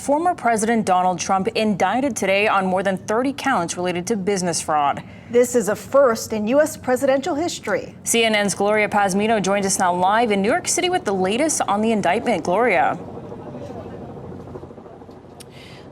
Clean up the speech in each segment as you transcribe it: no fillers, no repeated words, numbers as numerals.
former President Donald Trump indicted today on more than 30 counts related to business fraud. This is a first in U.S. presidential history. CNN's Gloria Pazmino joins us now live in New York City with the latest on the indictment. Gloria.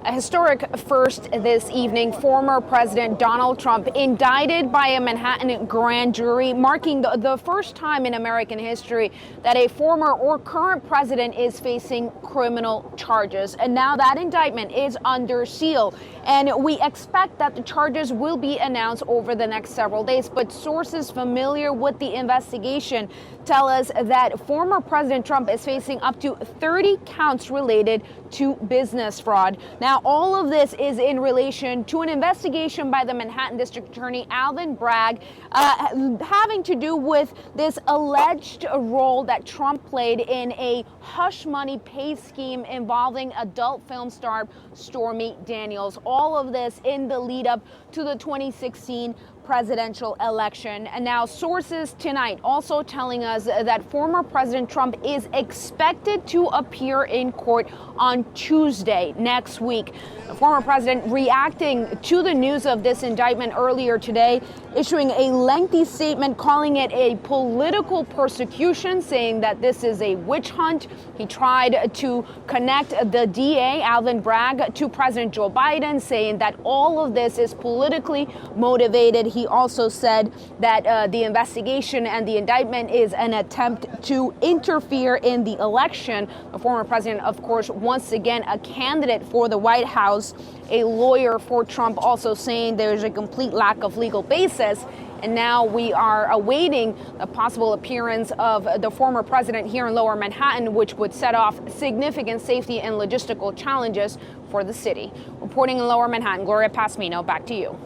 A historic first this evening. Former President Donald Trump indicted by a Manhattan grand jury, marking the first time in American history that a former or current president is facing criminal charges. And now that indictment is under seal. And we expect that the charges will be announced over the next several days. But sources familiar with the investigation tell us that former President Trump is facing up to 30 counts related to business fraud. Now, all of this is in relation to an investigation by the Manhattan District Attorney Alvin Bragg having to do with this alleged role that Trump played in a hush money pay scheme involving adult film star Stormy Daniels. All of this in the lead up to the 2016 presidential election. And now sources tonight also telling us that former President Trump is expected to appear in court on Tuesday next week. The former president reacting to the news of this indictment earlier today, issuing a lengthy statement calling it a political persecution, saying that this is a witch hunt. He tried to connect the DA, Alvin Bragg, to President Joe Biden, saying that all of this is politically motivated. He also said that the investigation and the indictment is an attempt to interfere in the election. The former president, of course, once again a candidate for the White House. A lawyer for Trump also saying there's a complete lack of legal basis. And now we are awaiting the possible appearance of the former president here in Lower Manhattan, which would set off significant safety and logistical challenges for the city. Reporting in Lower Manhattan, Gloria Pazmino, back to you.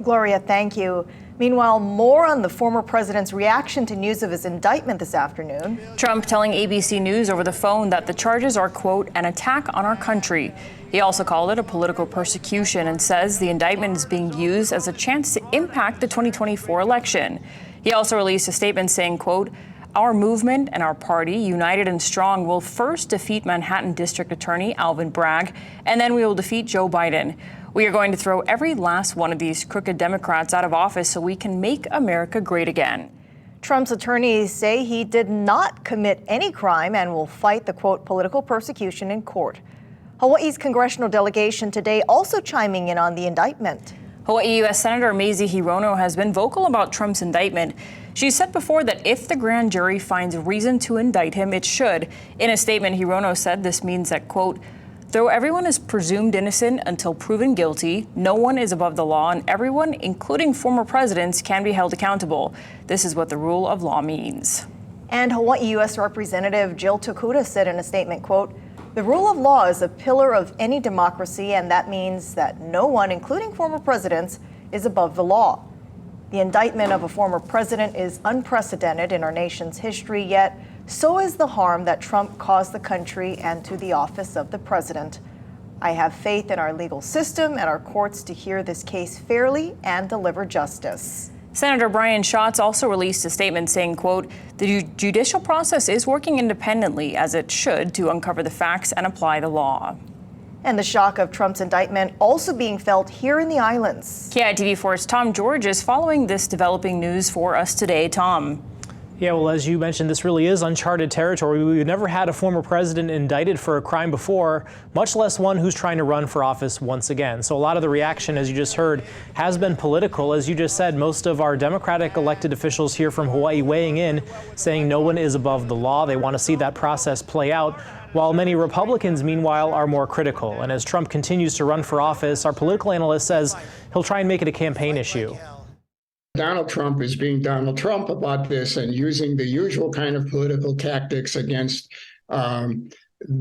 Gloria, thank you. Meanwhile, more on the former president's reaction to news of his indictment this afternoon. Trump telling ABC News over the phone that the charges are, quote, an attack on our country. He also called it a political persecution and says the indictment is being used as a chance to impact the 2024 election. He also released a statement saying, quote, our movement and our party, united and strong, will first defeat Manhattan District Attorney Alvin Bragg, and then we will defeat Joe Biden. We are going to throw every last one of these crooked Democrats out of office so we can make America great again. Trump's attorneys say he did not commit any crime and will fight the, quote, political persecution in court. Hawaii's congressional delegation today also chiming in on the indictment. Hawaii U.S. Senator Mazie Hirono has been vocal about Trump's indictment. She said before that if the grand jury finds reason to indict him, it should. In a statement, Hirono said this means that, quote, though everyone is presumed innocent until proven guilty, no one is above the law, and everyone, including former presidents, can be held accountable. This is what the rule of law means. And Hawaii U.S. Representative Jill Tokuda said in a statement, quote, the rule of law is a pillar of any democracy, and that means that no one, including former presidents, is above the law. The indictment of a former president is unprecedented in our nation's history, yet so is the harm that Trump caused the country and to the office of the president. I have faith in our legal system and our courts to hear this case fairly and deliver justice. Senator Brian Schatz also released a statement saying, quote, the judicial process is working independently as it should to uncover the facts and apply the law. And the shock of Trump's indictment also being felt here in the islands. KITV4's Tom George is following this developing news for us today. Tom. Yeah, well, as you mentioned, this really is uncharted territory. We've never had a former president indicted for a crime before, much less one who's trying to run for office once again. So a lot of the reaction, as you just heard, has been political. As you just said, most of our Democratic elected officials here from Hawaii weighing in, saying no one is above the law. They want to see that process play out, while many Republicans, meanwhile, are more critical. And as Trump continues to run for office, our political analyst says he'll try and make it a campaign issue. Donald Trump is being Donald Trump about this and using the usual kind of political tactics against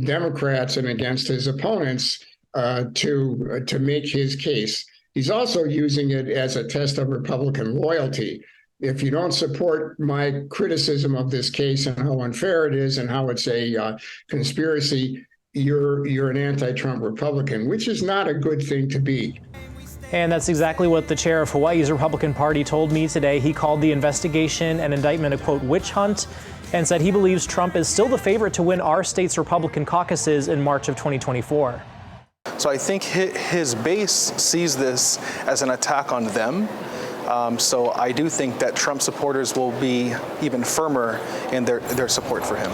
Democrats and against his opponents to make his case. He's also using it as a test of Republican loyalty. If you don't support my criticism of this case and how unfair it is and how it's a conspiracy, you're an anti-Trump Republican, which is not a good thing to be. And that's exactly what the chair of Hawaii's Republican Party told me today. He called the investigation and indictment a, quote, witch hunt, and said he believes Trump is still the favorite to win our state's Republican caucuses in March of 2024. So I think his base sees this as an attack on them. So I do think that Trump supporters will be even firmer in their support for him.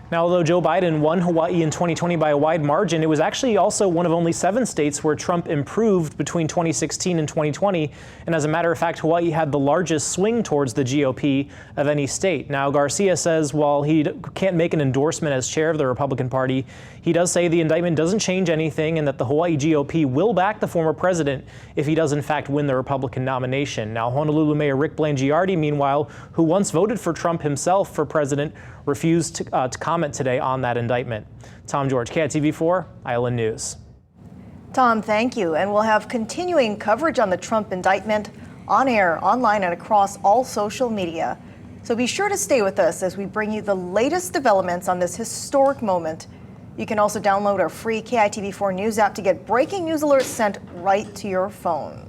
Now, although Joe Biden won Hawaii in 2020 by a wide margin, it was actually also one of only 7 states where Trump improved between 2016 and 2020. And as a matter of fact, Hawaii had the largest swing towards the GOP of any state. Now, Garcia says while he can't make an endorsement as chair of the Republican Party, he does say the indictment doesn't change anything and that the Hawaii GOP will back the former president if he does in fact win the Republican nomination. Now, Honolulu Mayor Rick Blangiardi, meanwhile, who once voted for Trump himself for president, refused to comment today on that indictment. Tom George, KITV4, Island News. Tom, thank you. And we'll have continuing coverage on the Trump indictment on air, online, and across all social media. So be sure to stay with us as we bring you the latest developments on this historic moment. You can also download our free KITV4 News app to get breaking news alerts sent right to your phone.